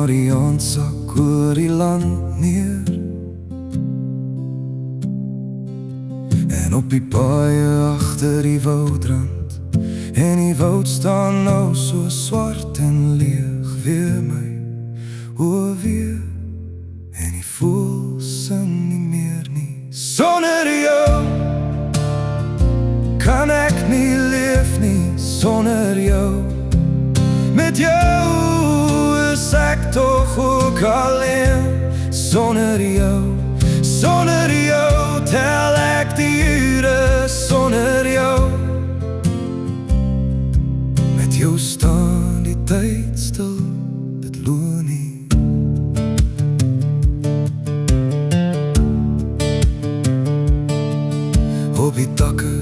maar die aand sak oor die land neer. En op die paaie agter die woudrand, en die woud staan nou so swart en leeg, weer my oor weer, en die voel sing nie meer nie. Sonder jou kan ek nie leef nie, sonder jou. Met jou is ek toch ook alleen. Sonder jou tel ek die ure, sonder jou. Met jou staan die tyd stil, dit loon nie. Op die takke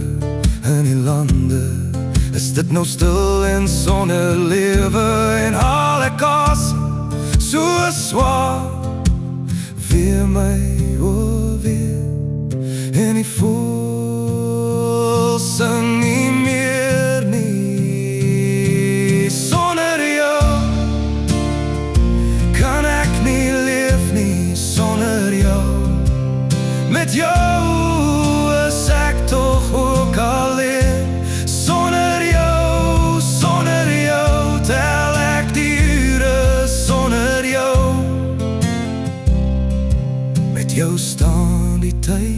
in die lande is dit nou stil en sonder lewe, en al ek asem so swaar, weer my oor weer, en die voel sing nie meer nie. Sonder jou kan ek nie leef nie, sonder jou. Met jou is ek toch ook alleen. Sonder jou tel ek die ure, sonder jou. Met jou staan die tyd